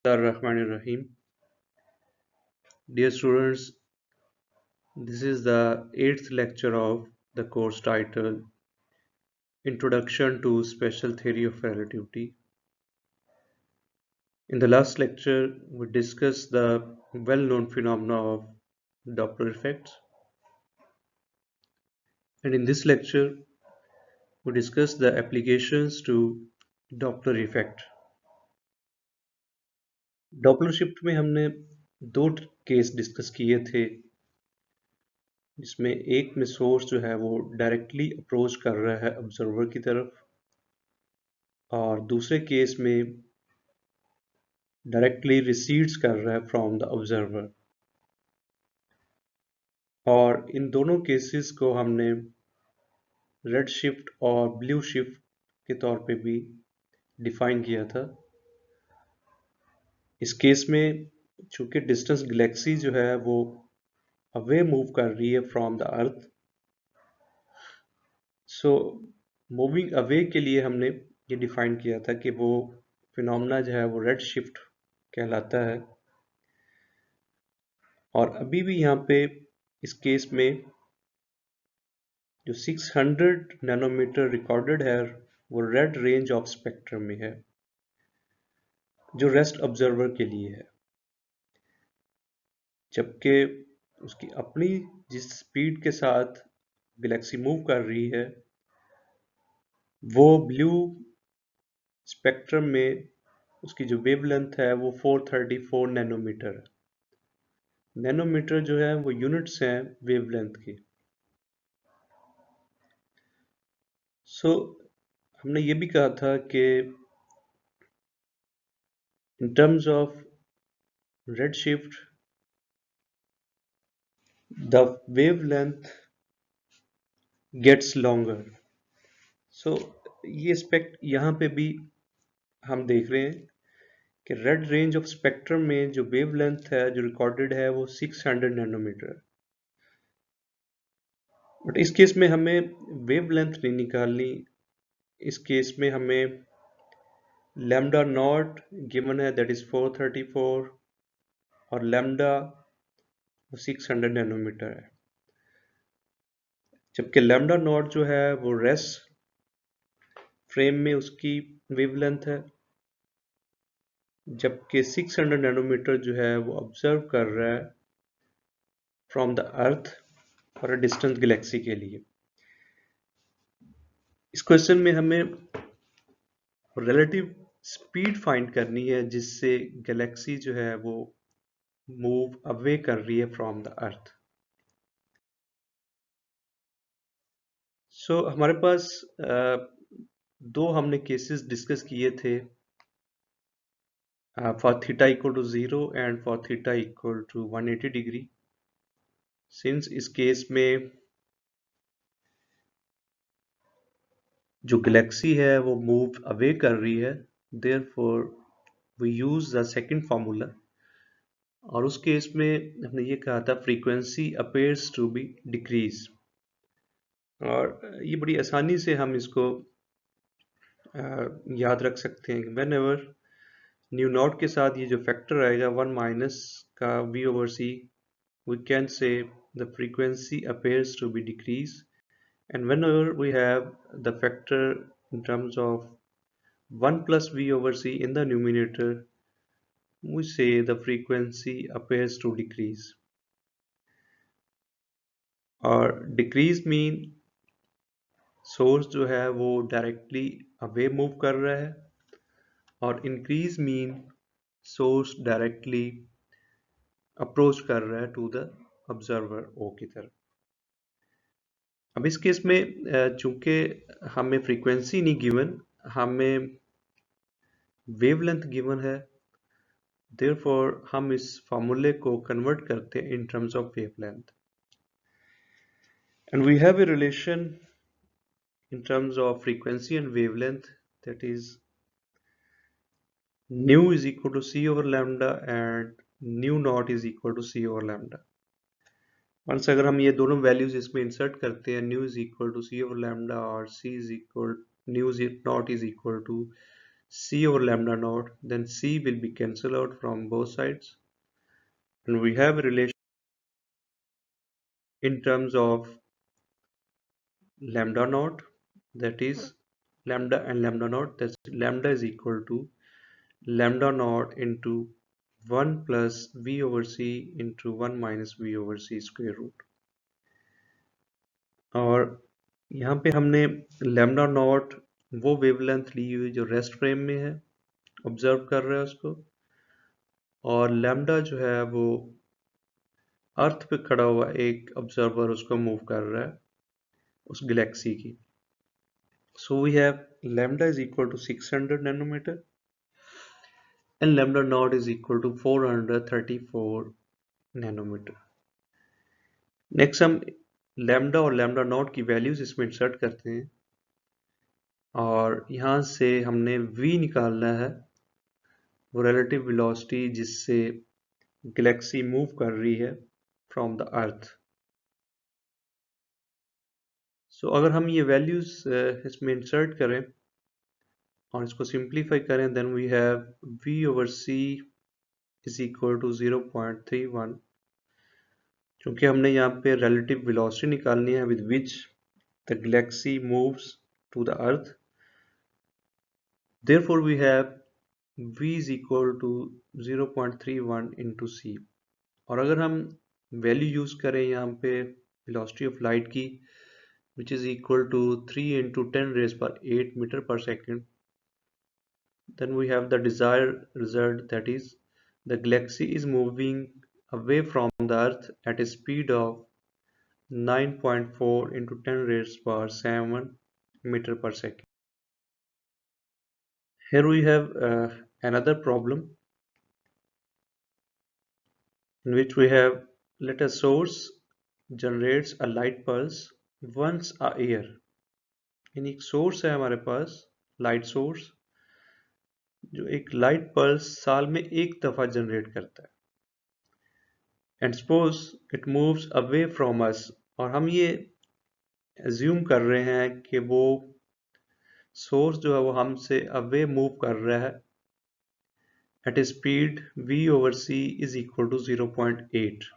Rahim. Dear students, this is the eighth lecture of the course titled Introduction to Special Theory of Relativity. In the last lecture, we discussed the well-known phenomena of Doppler effects, and in this lecture, we discuss the applications to Doppler effect. Doppler shift में हमने दो case discuss किए थे जिसमें एक में source जो है वो डायरेक्टली अप्रोच कर रहा है ऑब्जर्वर की तरफ और दूसरे केस में डायरेक्टली रिसीड्स कर रहा है फ्रॉम द ऑब्जर्वर। और इन दोनों केसेस को हमने रेड शिफ्ट और ब्लू शिफ्ट के तौर पे भी डिफाइन किया था। इस केस में चूंकि डिस्टेंस गैलेक्सी जो है वो अवे मूव कर रही है from the earth, so moving away के लिए हमने ये डिफाइन किया था कि वो फिनोमेना जो है वो रेड शिफ्ट कहलाता है। और अभी भी यहाँ पे इस केस में जो 600 नैनोमीटर रिकॉर्डेड है वो रेड रेंज ऑफ स्पेक्ट्रम में है जो रेस्ट ऑब्जर्वर के लिए है, जबकि उसकी अपनी जिस स्पीड के साथ गैलेक्सी मूव कर रही है वो ब्लू स्पेक्ट्रम में उसकी जो वेवलेंथ है वो 434 नैनोमीटर है। नैनोमीटर जो है वो यूनिट्स हैं वेवलेंथ की। सो हमने ये भी कहा था कि in terms of redshift, the wavelength gets longer. So ये स्पेक्ट यहाँ पे भी हम देख रहे हैं कि रेड रेंज ऑफ स्पेक्ट्रम में जो वेवलेंथ है जो रिकॉर्डेड है वो 600 नैनोमीटर है। बट इस केस में हमें वेवलेंथ नहीं निकालनी, इस केस में हमें लैम्डा नॉट गिवन है दैट इज 434 और लैम्डा 600 नैनोमीटर है, जबकि लैम्डा नॉट जो है वो रेस फ्रेम में उसकी वेवलेंथ है, जबकि 600 नैनोमीटर जो है वो ऑब्जर्व कर रहा है फ्रॉम द अर्थ और अ डिस्टेंट गैलेक्सी के लिए। इस क्वेश्चन में हमें रिलेटिव स्पीड फाइंड करनी है जिससे गैलेक्सी जो है वो मूव अवे कर रही है फ्रॉम द अर्थ। सो हमारे पास दो हमने केसेस डिस्कस किए थे for theta equal to 0 and for theta equal to 180 degree. Since इस केस में जो गैलेक्सी है वो मूव अवे कर रही है, therefore we use the second formula, और उस केस में हमने ये कहा था frequency appears to be decrease. और ये बड़ी आसानी से हम इसको याद रख सकते हैं कि वेन एवर न्यू नॉट के साथ ये जो फैक्टर आएगा 1 माइनस का v over c, we can say the frequency appears to be decrease, and whenever we have the factor in terms of 1 plus v over c in the numerator, we say the frequency appears to decrease. और decrease mean source जो है वो directly away move कर रहा है, और increase mean source directly approach कर रहा है टू द ऑब्जर्वर ओ की तरफ। अब इस केस में चूंकि हमें फ्रीक्वेंसी नहीं गिवन, हमें वेवलेंथ गिवन है, देयरफॉर हम इस फार्मूले को कन्वर्ट करते हैं in terms of wavelength, and we have a relation in terms of frequency and wavelength, that is nu is equal to c over lambda and nu naught is equal to c over lambda. Once अगर हम ये दोनों values इसमें insert करते हैं, nu is equal to c over lambda और c is equal nu naught is equal to c over lambda naught, then c will be cancelled out from both sides, and we have a relation in terms of lambda naught, that is lambda and lambda naught, that's lambda is equal to lambda naught into 1 plus v over c into 1 minus v over c square root। और यहाँ पे हमने lambda naught वो wavelength ली हुई जो rest frame में है, observe कर रहा है उसको, और लैम्डा जो है वो अर्थ पे खड़ा हुआ एक ऑब्जर्वर उसको मूव कर रहा है उस गैलेक्सी की। So we have lambda is equal to 600 nanometre and lambda naught is equal to 434 nanometre. Next हम लैम्डा और लैम्डा नॉट की वैल्यूज इसमें इंसर्ट करते हैं, और यहाँ से हमने v निकालना है, वो रिलेटिव वेलोसिटी जिससे गैलेक्सी मूव कर रही है फ्रॉम द अर्थ। सो अगर हम ये वैल्यूज इसमें इंसर्ट करें और इसको सिंप्लीफाई करें, then we have v over c is equal to 0.31, क्योंकि हमने यहाँ पे रिलेटिव वेलोसिटी निकालनी है with which the galaxy moves to the earth. Therefore we have v is equal to 0.31 into c। और अगर हम वैल्यू यूज करें यहाँ पे वेलोसिटी ऑफ लाइट की, which is equal to 3 into 10 raised by 8 meter per second, then we have the desired result, that is the galaxy is moving away from the earth at a speed of 9.4 into 10 raised by 7 meter per second। Here we have another problem in which we have, let a source generates a light pulse once a year। यानी एक source है हमारे पास, light source, जो एक light pulse साल में एक दफा जनरेट करता है, and suppose it moves away from us, और हम ये एज्यूम कर रहे हैं कि वो सोर्स जो है वो हमसे अवे मूव कर रहा है at a speed v over c is equal to 0.8।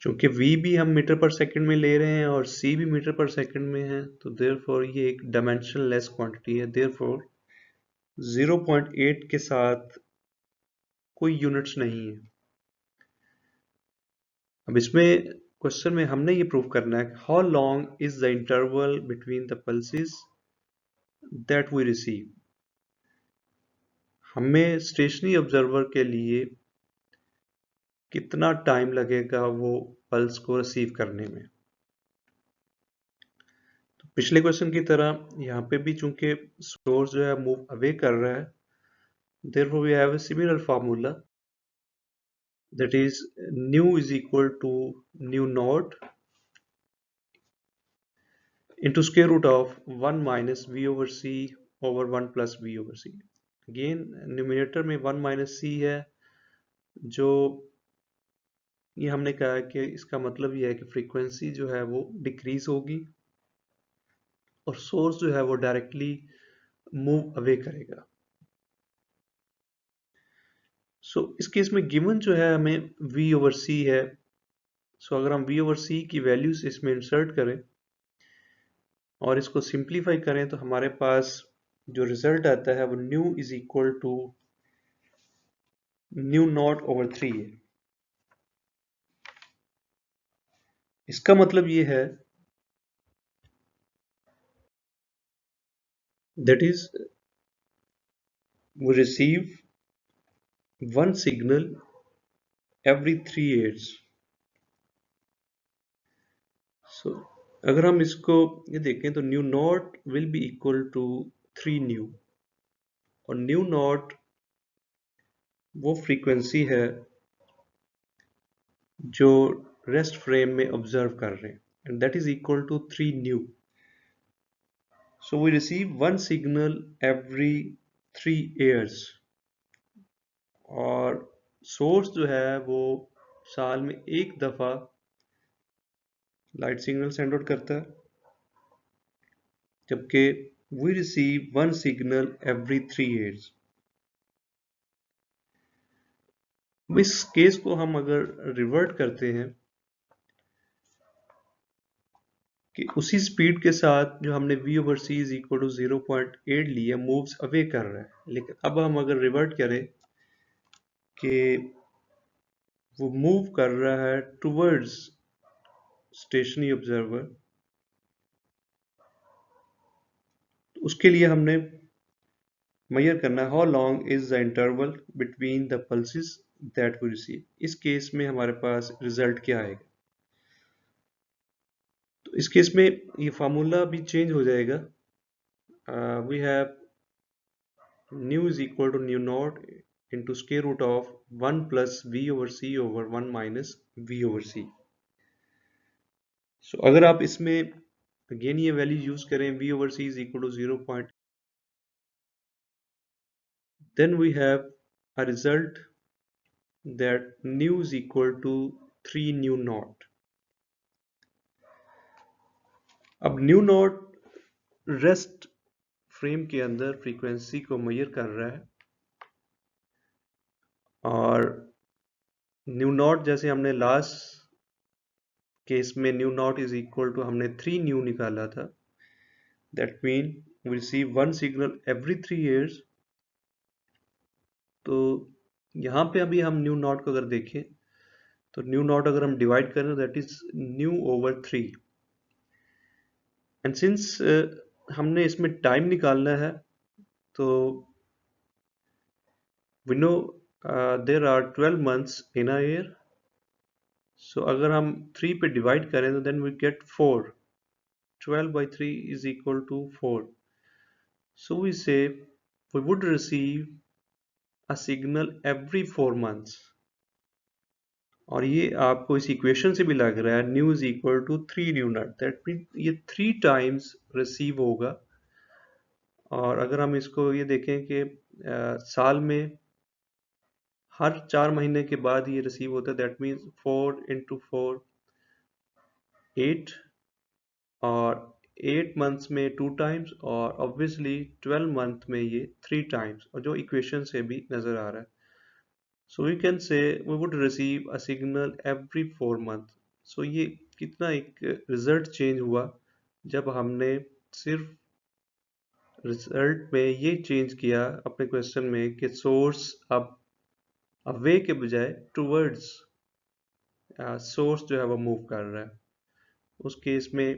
चूंकि v भी हम मीटर पर सेकंड में ले रहे हैं और c भी मीटर पर सेकंड में है, तो देयरफॉर ये एक डायमेंशनलेस क्वांटिटी है, देयरफॉर 0.8 के साथ कोई यूनिट्स नहीं है। अब इसमें क्वेश्चन में हमने ये प्रूव करना है how long is the interval between the pulses that we receive. हमें स्टेशनरी ऑब्जर्वर के लिए कितना टाइम लगेगा वो पल्स को रिसीव करने में। तो पिछले क्वेश्चन की तरह यहाँ पे भी चूंकि सोर्स जो है मूव अवे कर रहा है, therefore we have a similar formula, that is nu is equal to nu naught into square root of 1 minus v over c over 1 plus v over c। Again numerator में 1 minus c है, जो ये हमने कहा है कि इसका मतलब ये है कि फ्रीक्वेंसी जो है वो डिक्रीज होगी और सोर्स जो है वो डायरेक्टली मूव अवे करेगा। सो इस केस में गिवन जो है हमें v over c है। सो अगर हम v over c की वैल्यूज इसमें इंसर्ट करें और इसको सिंप्लीफाई करें, तो हमारे पास जो रिजल्ट आता है वो nu is equal to nu naught over 3 है। इसका मतलब ये है that is we receive one signal every 3 years। So अगर हम इसको ये देखें तो nu naught will be equal to 3 nu, और न्यू नॉट वो फ्रीक्वेंसी है जो रेस्ट फ्रेम में ऑब्जर्व कर रहे हैं, and that is equal to 3 nu. So we receive one signal every 3 years, और सोर्स जो है वो साल में एक दफा लाइट सिग्नल सेंड आउट करता है, जबकि we receive one signal every 3 years. इस केस को हम अगर रिवर्ट करते हैं कि उसी स्पीड के साथ जो हमने v over c is equal to 0.8 लिया मूव्स अवे कर रहा है, लेकिन अब हम अगर रिवर्ट करें कि वो मूव कर रहा है टुवर्ड्स स्टेशनरी ऑब्जर्वर, तो उसके लिए हमने मेजर करना है how long is the interval between the pulses that we receive. इस केस में हमारे पास रिजल्ट क्या आएगा, तो इस केस में ये फार्मूला भी चेंज हो जाएगा। We have nu is equal to nu naught into square root of 1 plus v over c over 1 minus v over c। So अगर आप इसमें अगेन ये वैल्यू यूज करें v over c is equal to 0. Then we have a result that nu is equal to 3 nu naught। अब new not rest frame के अंदर frequency को major कर रहा है, और न्यू नॉट जैसे हमने लास्ट केस में nu naught is equal to हमने 3 न्यू निकाला था, that mean we receive one signal every 3 years। तो यहाँ पे अभी हम न्यू नॉट को अगर देखें तो न्यू नॉट अगर हम डिवाइड करें that is new over 3, and since हमने इसमें टाइम निकालना है तो we know there are 12 months in a year. So अगर हम 3 पे डिवाइड करें तो then we get 4। 12 by 3 is equal to 4। So we say we would receive a signal every 4 months। और ये आपको इस इक्वेशन से भी लग रहा है nu is equal to 3 nu naught, that mean ये 3 टाइम्स रिसीव होगा। और अगर हम इसको ये देखें कि साल में हर 4 महीने के बाद ये रिसीव होता है, दैट मीन्स 4 into 4 8, और 8 मंथ्स में 2 टाइम्स, और ऑब्वियसली 12 मंथ में ये 3 टाइम्स, और जो इक्वेशन से भी नजर आ रहा है। So we can say we would receive a signal every 4 month। सो ये कितना एक रिजल्ट चेंज हुआ जब हमने सिर्फ रिजल्ट में ये चेंज किया अपने क्वेश्चन में कि सोर्स अब अवे के बजाय टुवर्ड्स सोर्स जो है वो मूव कर रहा है। उस केस में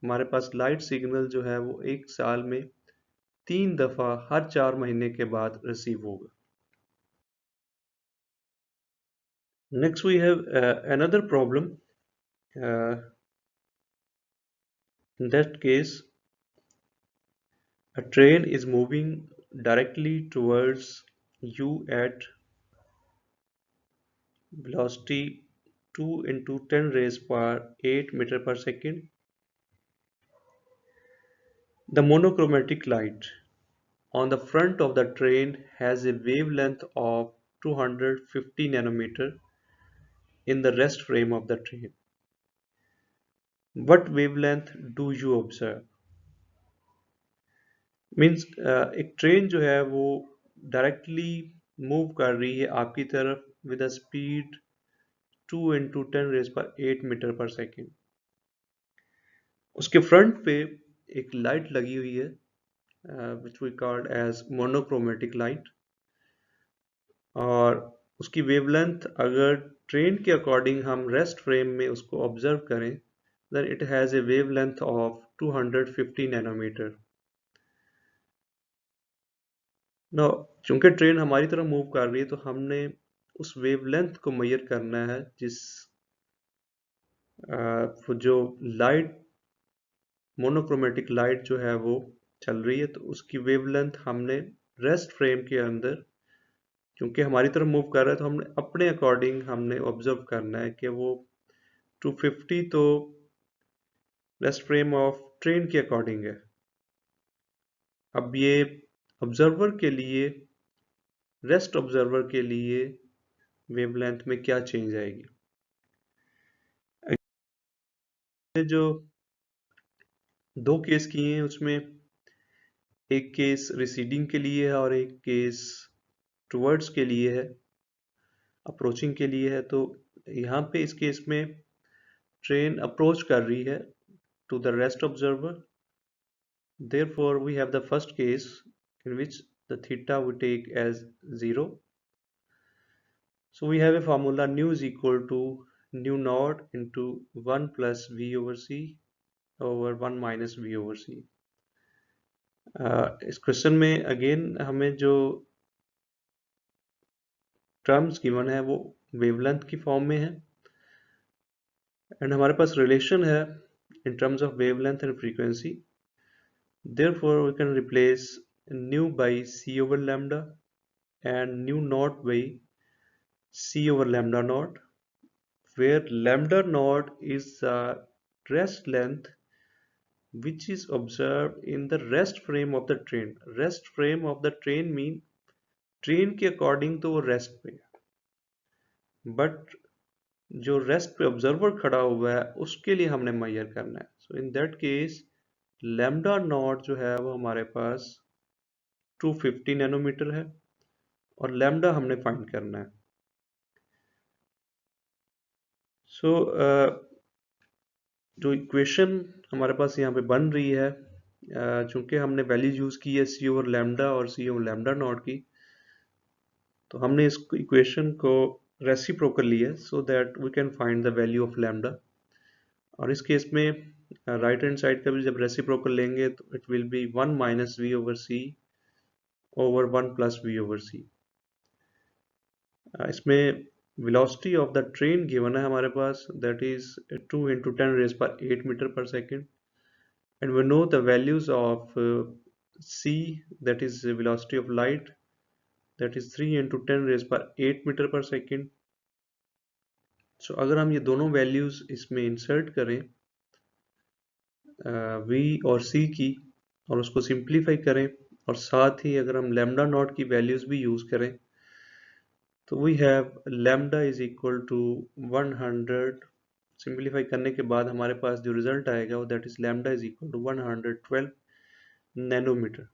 हमारे पास लाइट सिग्नल जो है वो एक साल में 3 दफा हर 4 महीने के बाद रिसीव होगा। Next we have another problem। In that case, a train is moving directly towards you at velocity 2 into 10 raised power 8 meter per second. The monochromatic light on the front of the train has a wavelength of 250 nanometer in the rest frame of the train. What wavelength do you observe? Means एक train जो है वो directly move कर रही है आपकी तरफ with a speed 2 into 10 raised पर 8 मीटर पर सेकेंड। उसके फ्रंट पे एक लाइट लगी हुई है which we called as monochromatic light, और उसकी वेवलेंथ अगर ट्रेन के अकॉर्डिंग हम रेस्ट फ्रेम में उसको ऑब्जर्व करें then it has a wavelength of 250 nanometre. No चूंकि ट्रेन हमारी तरफ मूव कर रही है तो हमने उस वेवलेंथ को मेजर करना है जिस वो जो लाइट मोनोक्रोमेटिक लाइट जो है वो चल रही है, तो उसकी वेवलेंथ हमने रेस्ट फ्रेम के अंदर क्योंकि हमारी तरफ मूव कर रहा है तो हमने अपने अकॉर्डिंग हमने ऑब्जर्व करना है कि वो 250 तो रेस्ट फ्रेम ऑफ ट्रेन के अकॉर्डिंग है। अब ये ऑब्जर्वर के लिए रेस्ट ऑब्जर्वर के लिए वेवलेंथ में क्या चेंज आएगी। जो 2 केस किए हैं उसमें एक केस रिसीडिंग के लिए है और एक केस टुवर्ड्स के लिए है, अप्रोचिंग के लिए है। तो यहाँ पे इस केस में ट्रेन अप्रोच कर रही है to the rest observer. Therefore, we have the first case in which the theta we take as 0. So we have a formula nu is equal to nu naught into 1 plus v over c over 1 minus v over c. इस question में again हमें जो terms given है वो wavelength की form में है and हमारे पास रिलेशन है in terms of wavelength and frequency. Therefore, we can replace nu by c over lambda and nu naught by c over lambda naught, where lambda naught is the rest length which is observed in the rest frame of the train. Rest frame of the train mean train के according तो वो rest पे है, but जो rest पे observer खड़ा हुआ है उसके लिए हमने मेजर करना है। So in that case lambda nought जो है वो हमारे पास 250 नैनोमीटर है और लैम्डा हमने फाइंड करना है। सो जो इक्वेशन हमारे पास यहाँ पे बन रही है, चूंकि हमने वैल्यू यूज़ की है सी ओवर लैम्डा और सी ओवर लैम्डा नॉट की, तो हमने इस इक्वेशन को रेसिप्रोकल लिया so that we can find the value of lambda. और इस केस में राइट हैंड साइड का भी जब रेसिप्रोकल लेंगे तो it will be 1 minus v over c ओवर 1 प्लस वी ओवर सी। इसमें velocity of the train given है हमारे पास, that is 2 into 10 raised by 8 meter per second, and we know the values of c, that is the velocity of light, that is 3 into 10 raised by 8 meter per second. So अगर हम ये दोनों values इसमें insert करें v और c की और उसको simplify करें और साथ ही अगर हम lambda naught की values भी use करें तो we have lambda is equal to 100। Simplify करने के बाद हमारे पास जो रिजल्ट आएगा वो that is lambda is equal to 112 nanometre,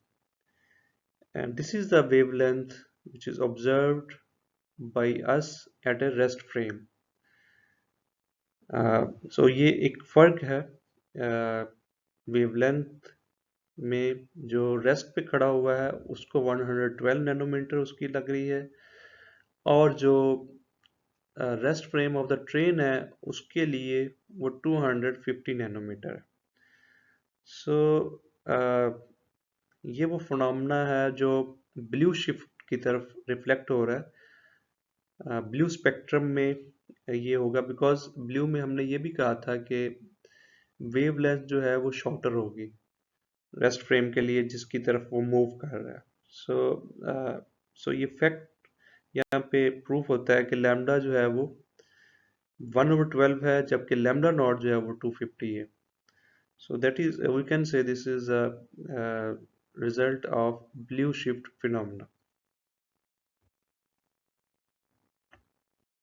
and this is the wavelength which is observed by us at a rest frame. So ये एक फर्क है वेवलेंथ में, जो रेस्ट पे खड़ा हुआ है उसको 112 नैनोमीटर उसकी लग रही है और जो rest frame of the train है उसके लिए वो 250 नैनोमीटर है। सो ये वो फिनोमेना है जो ब्लू शिफ्ट की तरफ रिफ्लेक्ट हो रहा है। ब्लू स्पेक्ट्रम में ये होगा बिकॉज ब्लू में हमने ये भी कहा था कि वेवलेंथ जो है वो शॉर्टर होगी रेस्ट फ्रेम के लिए जिसकी तरफ वो मूव कर रहा है। सो ये फैक्ट यहाँ पे प्रूफ होता है कि लैम्डा जो है वो 1/12 है जबकि लैम्डा नॉट जो है वो 250 है। So that is we can say this is a result of blue shift phenomena.